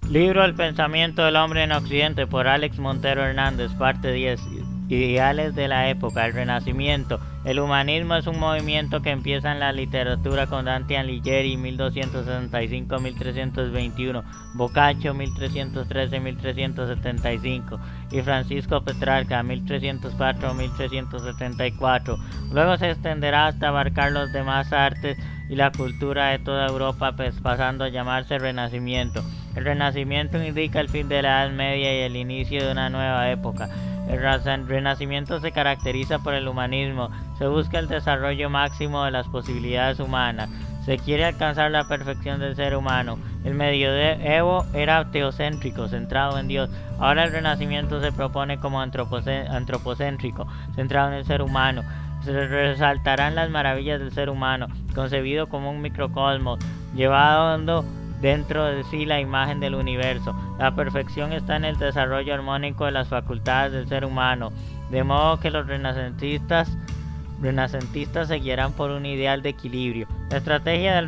Libro El pensamiento del hombre en Occidente por Alex Montero Hernández, parte 10. Ideales de la época, el Renacimiento. El humanismo es un movimiento que empieza en la literatura con Dante Alighieri 1265-1321, Boccaccio 1313-1375 y Francisco Petrarca 1304-1374. Luego se extenderá hasta abarcar los demás artes y la cultura de toda Europa, pasando a llamarse Renacimiento. El Renacimiento indica el fin de la Edad Media y el inicio de una nueva época. El Renacimiento se caracteriza por el humanismo, se busca el desarrollo máximo de las posibilidades humanas, se quiere alcanzar la perfección del ser humano. El medioevo era teocéntrico, centrado en Dios. Ahora el Renacimiento se propone como antropocéntrico, centrado en el ser humano. Se resaltarán las maravillas del ser humano, concebido como un microcosmos, llevando dentro de sí la imagen del universo. La perfección está en el desarrollo armónico de las facultades del ser humano, de modo que los renacentistas se guiarán por un ideal de equilibrio. La estrategia del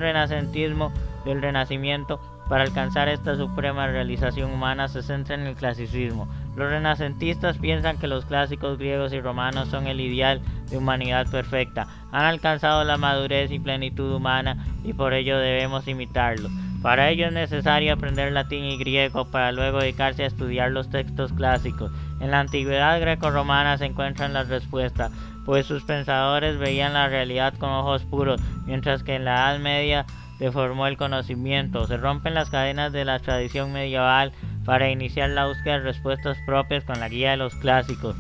renacimiento para alcanzar esta suprema realización humana se centra en el clasicismo. Los renacentistas piensan que los clásicos griegos y romanos son el ideal de humanidad perfecta. Han alcanzado la madurez y plenitud humana y por ello debemos imitarlos. Para ello es necesario aprender latín y griego para luego dedicarse a estudiar los textos clásicos. En la antigüedad greco-romana se encuentran las respuestas, pues sus pensadores veían la realidad con ojos puros, mientras que en la Edad Media deformó el conocimiento. Se rompen las cadenas de la tradición medieval para iniciar la búsqueda de respuestas propias con la guía de los clásicos.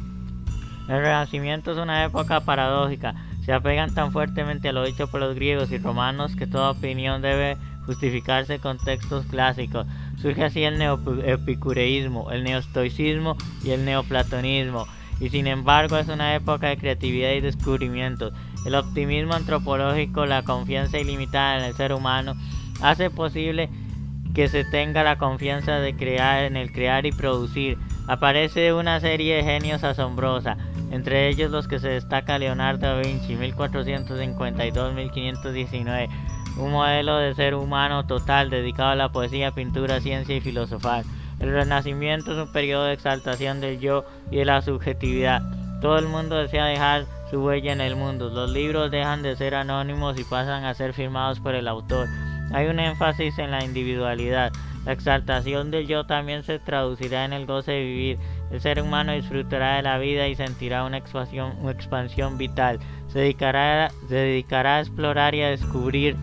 El Renacimiento es una época paradójica. Se apegan tan fuertemente a lo dicho por los griegos y romanos que toda opinión debe justificarse con textos clásicos. Surge así el neoepicureísmo, el neoestoicismo y el neoplatonismo, y sin embargo es una época de creatividad y descubrimientos. El optimismo antropológico, la confianza ilimitada en el ser humano, hace posible que se tenga la confianza de crear en el crear y producir. Aparece una serie de genios asombrosa, entre ellos los que se destaca Leonardo da Vinci, 1452-1519, un modelo de ser humano total dedicado a la poesía, pintura, ciencia y filosofar. El Renacimiento es un periodo de exaltación del yo y de la subjetividad. Todo el mundo desea dejar su huella en el mundo. Los libros dejan de ser anónimos y pasan a ser firmados por el autor. Hay un énfasis en la individualidad. La exaltación del yo también se traducirá en el goce de vivir. El ser humano disfrutará de la vida y sentirá una expansión vital. Se dedicará a explorar y a descubrir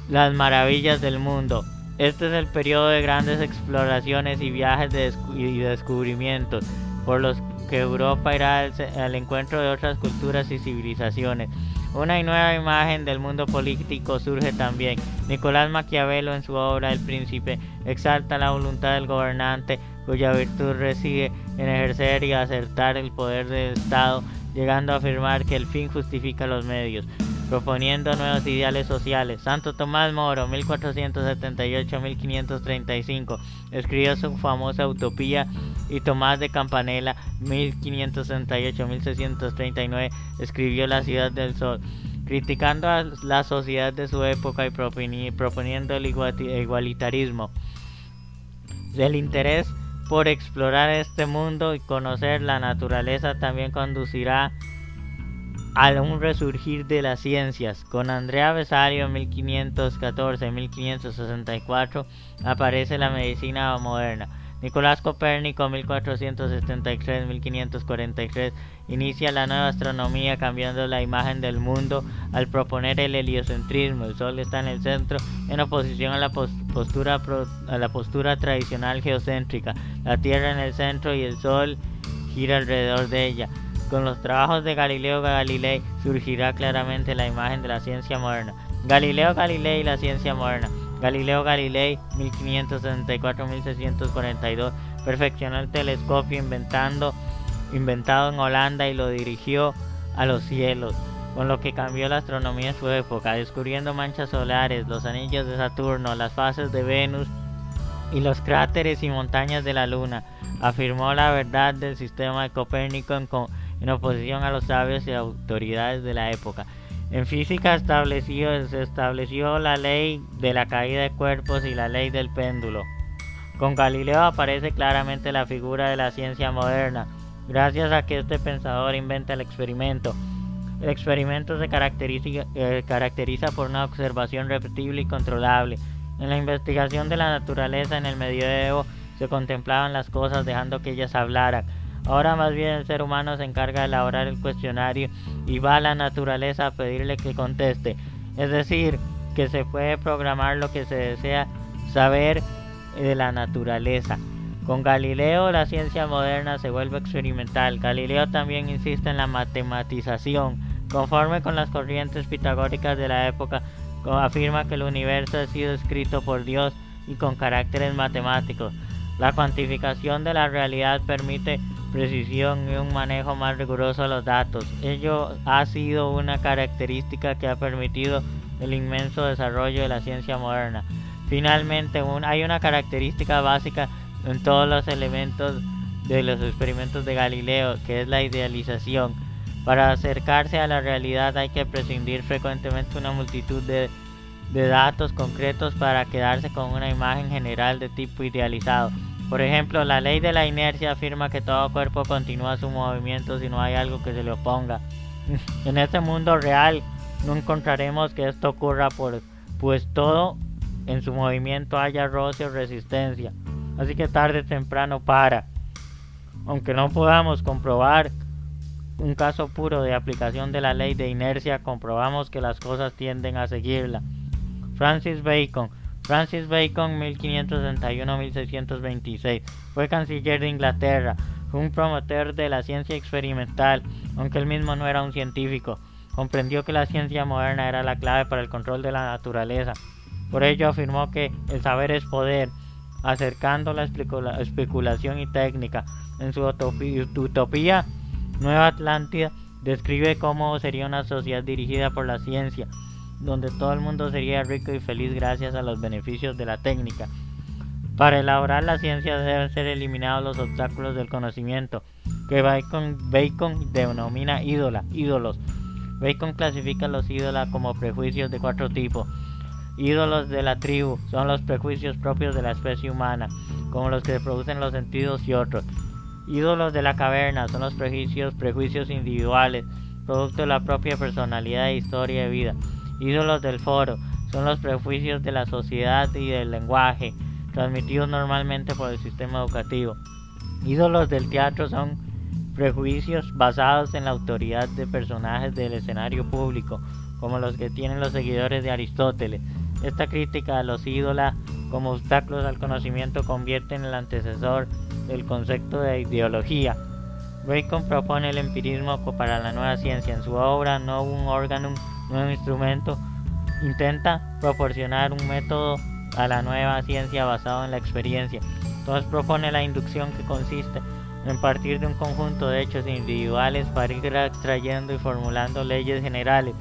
las maravillas del mundo. Este es el periodo de grandes exploraciones y viajes y descubrimientos, por los que Europa irá al encuentro de otras culturas y civilizaciones. Una nueva imagen del mundo político surge también. Nicolás Maquiavelo, en su obra El Príncipe, exalta la voluntad del gobernante, cuya virtud reside en ejercer y acertar el poder del Estado, llegando a afirmar que el fin justifica los medios, proponiendo nuevos ideales sociales. Santo Tomás Moro, 1478-1535, escribió su famosa Utopía, y Tomás de Campanella, 1568-1639, escribió La Ciudad del Sol, criticando a la sociedad de su época y proponiendo el igualitarismo. El interés por explorar este mundo y conocer la naturaleza también conducirá a un resurgir de las ciencias. Con Andrea Vesario, 1514-1564, aparece la medicina moderna. Nicolás Copérnico, 1473-1543, inicia la nueva astronomía, cambiando la imagen del mundo al proponer el heliocentrismo. El Sol está en el centro, en oposición a la postura tradicional geocéntrica. La Tierra en el centro y el Sol gira alrededor de ella. Con los trabajos de Galileo Galilei surgirá claramente la imagen de la ciencia moderna. Galileo Galilei y la ciencia moderna. Galileo Galilei, 1564-1642, perfeccionó el telescopio inventado en Holanda y lo dirigió a los cielos, con lo que cambió la astronomía en su época, descubriendo manchas solares, los anillos de Saturno, las fases de Venus y los cráteres y montañas de la Luna. Afirmó la verdad del sistema de Copérnico en oposición a los sabios y autoridades de la época. En física se estableció la ley de la caída de cuerpos y la ley del péndulo. Con Galileo aparece claramente la figura de la ciencia moderna, gracias a que este pensador inventa el experimento. El experimento se caracteriza por una observación repetible y controlable. En la investigación de la naturaleza en el medioevo se contemplaban las cosas dejando que ellas hablaran. Ahora más bien el ser humano se encarga de elaborar el cuestionario y va a la naturaleza a pedirle que conteste. Es decir, que se puede programar lo que se desea saber de la naturaleza. Con Galileo la ciencia moderna se vuelve experimental. Galileo también insiste en la matematización. Conforme con las corrientes pitagóricas de la época, afirma que el universo ha sido escrito por Dios y con caracteres matemáticos. La cuantificación de la realidad permite precisión y un manejo más riguroso de los datos. Ello ha sido una característica que ha permitido el inmenso desarrollo de la ciencia moderna. Finalmente, hay una característica básica en todos los elementos de los experimentos de Galileo, que es la idealización. Para acercarse a la realidad hay que prescindir frecuentemente una multitud de datos concretos para quedarse con una imagen general de tipo idealizado. Por ejemplo, la ley de la inercia afirma que todo cuerpo continúa su movimiento si no hay algo que se le oponga. En este mundo real no encontraremos que esto ocurra, pues todo en su movimiento haya roce o resistencia. Así que tarde o temprano para. Aunque no podamos comprobar un caso puro de aplicación de la ley de inercia, comprobamos que las cosas tienden a seguirla. Francis Bacon, 1561-1626, fue canciller de Inglaterra. Fue un promotor de la ciencia experimental, aunque él mismo no era un científico. Comprendió que la ciencia moderna era la clave para el control de la naturaleza. Por ello afirmó que el saber es poder, acercando la especulación y técnica. En su utopía, Nueva Atlántida, describe cómo sería una sociedad dirigida por la ciencia, donde todo el mundo sería rico y feliz gracias a los beneficios de la técnica. Para elaborar la ciencia deben ser eliminados los obstáculos del conocimiento, que Bacon denomina ídolos. Bacon clasifica los ídolos como prejuicios de 4 tipos. Ídolos de la tribu son los prejuicios propios de la especie humana, como los que producen los sentidos y otros. Ídolos de la caverna son los prejuicios individuales, producto de la propia personalidad e historia de vida. Ídolos del foro son los prejuicios de la sociedad y del lenguaje, transmitidos normalmente por el sistema educativo. Ídolos del teatro son prejuicios basados en la autoridad de personajes del escenario público, como los que tienen los seguidores de Aristóteles. Esta crítica a los ídolos como obstáculos al conocimiento convierte en el antecesor del concepto de ideología. Bacon propone el empirismo para la nueva ciencia. En su obra No un órgano, nuevo instrumento, intenta proporcionar un método a la nueva ciencia basado en la experiencia. Entonces propone la inducción, que consiste en partir de un conjunto de hechos individuales para ir extrayendo y formulando leyes generales.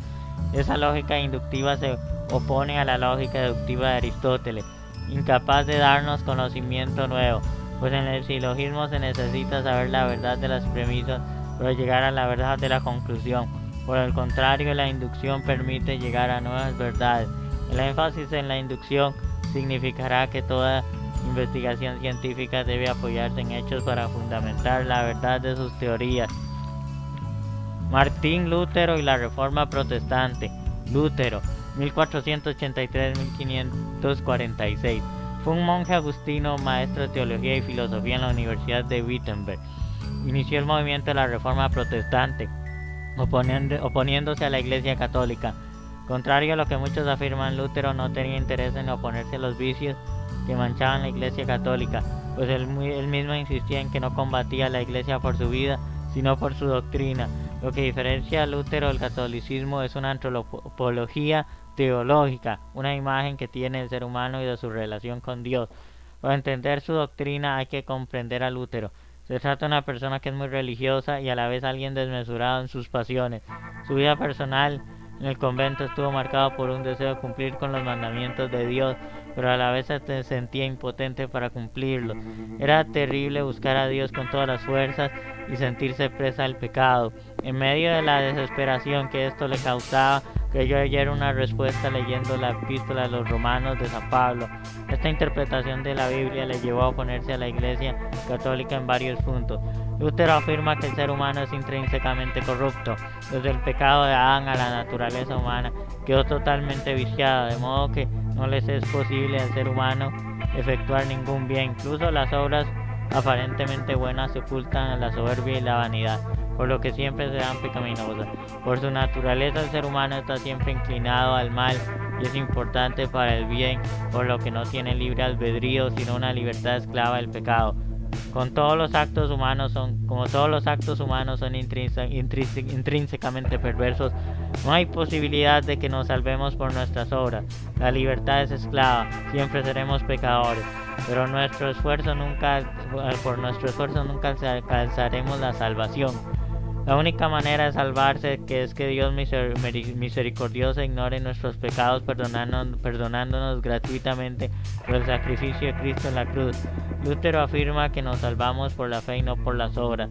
Esa lógica inductiva se opone a la lógica deductiva de Aristóteles, incapaz de darnos conocimiento nuevo, pues en el silogismo se necesita saber la verdad de las premisas para llegar a la verdad de la conclusión. Por el contrario, la inducción permite llegar a nuevas verdades. El énfasis en la inducción significará que toda investigación científica debe apoyarse en hechos para fundamentar la verdad de sus teorías. Martín Lutero y la Reforma Protestante. Lutero, 1483-1546. Fue un monje agustino, maestro de teología y filosofía en la Universidad de Wittenberg. Inició el movimiento de la Reforma Protestante, oponiéndose a la Iglesia Católica. Contrario a lo que muchos afirman, Lutero no tenía interés en oponerse a los vicios que manchaban la Iglesia Católica, pues él mismo insistía en que no combatía a la Iglesia por su vida, sino por su doctrina. Lo que diferencia a Lutero del catolicismo es una antropología teológica, una imagen que tiene del ser humano y de su relación con Dios. Para entender su doctrina hay que comprender a Lutero. Se trata de una persona que es muy religiosa y a la vez alguien desmesurado en sus pasiones. Su vida personal en el convento estuvo marcado por un deseo de cumplir con los mandamientos de Dios, pero a la vez se sentía impotente para cumplirlos. Era terrible buscar a Dios con todas las fuerzas y sentirse presa del pecado. En medio de la desesperación que esto le causaba, creyó ayer una respuesta leyendo la epístola a los Romanos de San Pablo. Esta interpretación de la Biblia le llevó a oponerse a la Iglesia católica en varios puntos. Lutero afirma que el ser humano es intrínsecamente corrupto. Desde el pecado de Adán a la naturaleza humana quedó totalmente viciada, de modo que no les es posible al ser humano efectuar ningún bien. Incluso las obras aparentemente buenas se ocultan a la soberbia y la vanidad, por lo que siempre serán pecaminosas. Por su naturaleza el ser humano está siempre inclinado al mal y es importante para el bien, por lo que no tiene libre albedrío, sino una libertad esclava del pecado. Como todos los actos humanos son intrínsecamente perversos, no hay posibilidad de que nos salvemos por nuestras obras. La libertad es esclava, siempre seremos pecadores, pero por nuestro esfuerzo nunca alcanzaremos la salvación. La única manera de salvarse es que Dios misericordioso ignore nuestros pecados perdonándonos gratuitamente por el sacrificio de Cristo en la cruz. Lutero afirma que nos salvamos por la fe y no por las obras.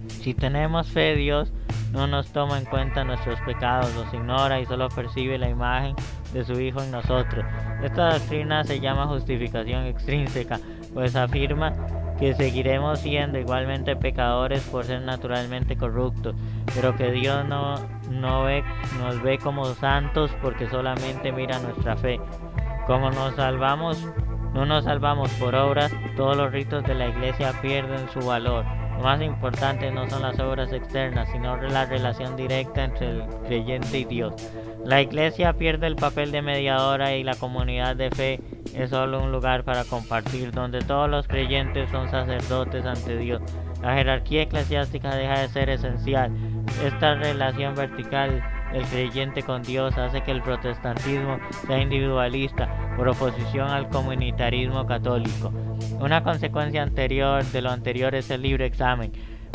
Si tenemos fe, Dios no nos toma en cuenta nuestros pecados, los ignora y solo percibe la imagen de su Hijo en nosotros. Esta doctrina se llama justificación extrínseca, pues afirma que seguiremos siendo igualmente pecadores por ser naturalmente corruptos, pero que Dios nos ve como santos porque solamente mira nuestra fe. Como no nos salvamos por obras, todos los ritos de la Iglesia pierden su valor. Lo más importante no son las obras externas, sino la relación directa entre el creyente y Dios. La Iglesia pierde el papel de mediadora y la comunidad de fe es solo un lugar para compartir, donde todos los creyentes son sacerdotes ante Dios. La jerarquía eclesiástica deja de ser esencial. Esta relación vertical del creyente con Dios hace que el protestantismo sea individualista, por oposición al comunitarismo católico. Una consecuencia de lo anterior es el libre examen.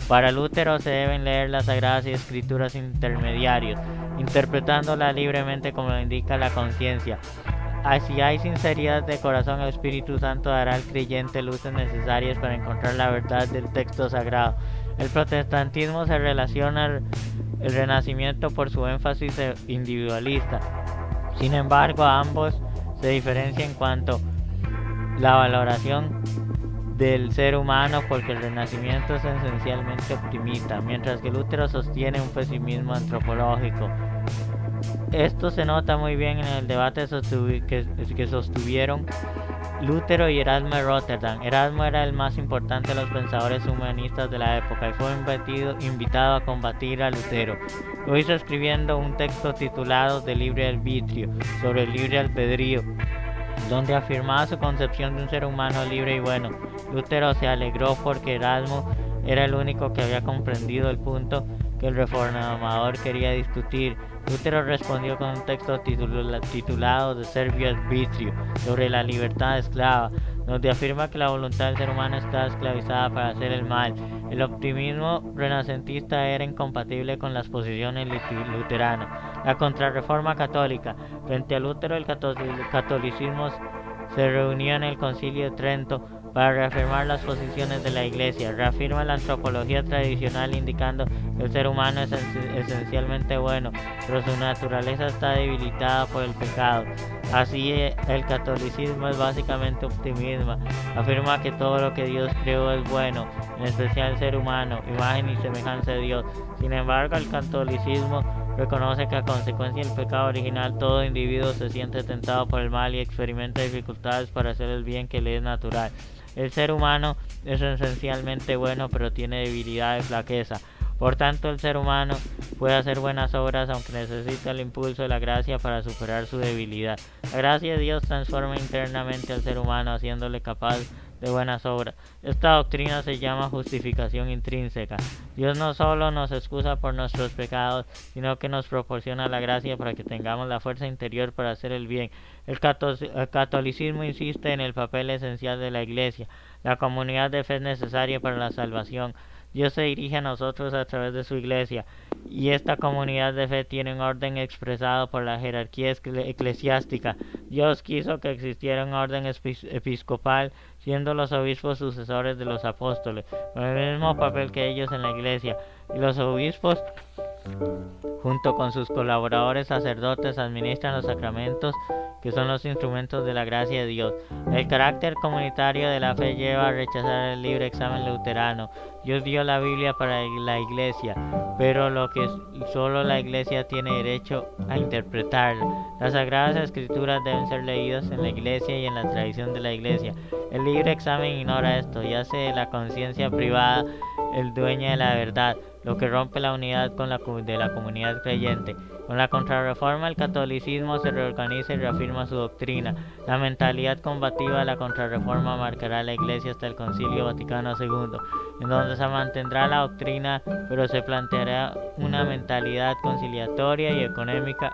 Para Lutero se deben leer las Sagradas Escrituras intermediarios, interpretándolas libremente como lo indica la conciencia. Si hay sinceridad de corazón, el Espíritu Santo dará al creyente luces necesarias para encontrar la verdad del texto sagrado. El protestantismo se relaciona al Renacimiento por su énfasis individualista. Sin embargo, ambos se diferencian en cuanto a la valoración del ser humano, porque el Renacimiento es esencialmente optimista, mientras que Lutero sostiene un pesimismo antropológico. Esto se nota muy bien en el debate que sostuvieron Lutero y Erasmo de Rotterdam. Erasmo era el más importante de los pensadores humanistas de la época y fue invitado a combatir a Lutero. Lo hizo escribiendo un texto titulado De libre arbitrio, sobre el libre albedrío, donde afirmaba su concepción de un ser humano libre y bueno. Lutero se alegró porque Erasmo era el único que había comprendido el punto que el reformador quería discutir. Lutero respondió con un texto titulado De Servio Arbitrio, sobre la libertad esclava, donde afirma que la voluntad del ser humano está esclavizada para hacer el mal. El optimismo renacentista era incompatible con las posiciones luteranas. La contrarreforma católica. Frente a Lutero, el catolicismo se reunió en el Concilio de Trento para reafirmar las posiciones de la Iglesia. Reafirma la antropología tradicional indicando que el ser humano es esencialmente bueno, pero su naturaleza está debilitada por el pecado. Así, el catolicismo es básicamente optimismo. Afirma que todo lo que Dios creó es bueno, en especial el ser humano, imagen y semejanza de Dios. Sin embargo, el catolicismo reconoce que a consecuencia del pecado original todo individuo se siente tentado por el mal y experimenta dificultades para hacer el bien que le es natural. El ser humano es esencialmente bueno, pero tiene debilidad y flaqueza. Por tanto, el ser humano puede hacer buenas obras, aunque necesita el impulso de la gracia para superar su debilidad. La gracia de Dios transforma internamente al ser humano, haciéndole capaz de buenas obras. Esta doctrina se llama justificación intrínseca. Dios no solo nos excusa por nuestros pecados, sino que nos proporciona la gracia para que tengamos la fuerza interior para hacer el bien. El catolicismo insiste en el papel esencial de la Iglesia. La comunidad de fe es necesaria para la salvación. Dios se dirige a nosotros a través de su Iglesia, y esta comunidad de fe tiene un orden expresado por la jerarquía eclesiástica. Dios quiso que existiera un orden episcopal, siendo los obispos sucesores de los apóstoles, con el mismo papel que ellos en la Iglesia, y los obispos Junto con sus colaboradores sacerdotes administran los sacramentos, que son los instrumentos de la gracia de Dios. El carácter comunitario de la fe lleva a rechazar el libre examen luterano. Dios dio la Biblia para la Iglesia, pero lo que solo la Iglesia tiene derecho a interpretarla. Las Sagradas Escrituras deben ser leídas en la Iglesia y en la tradición de la Iglesia. El libre examen ignora esto y hace de la conciencia privada el dueño de la verdad, lo que rompe la unidad de la comunidad creyente. Con la Contrarreforma, el catolicismo se reorganiza y reafirma su doctrina. La mentalidad combativa de la Contrarreforma marcará a la Iglesia hasta el Concilio Vaticano II, en donde se mantendrá la doctrina, pero se planteará una mentalidad conciliatoria y ecuménica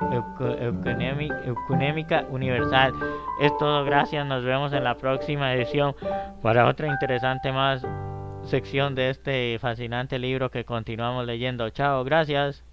universal. Es todo, gracias, nos vemos en la próxima edición para otra interesante sección de este fascinante libro que continuamos leyendo. Chao, gracias.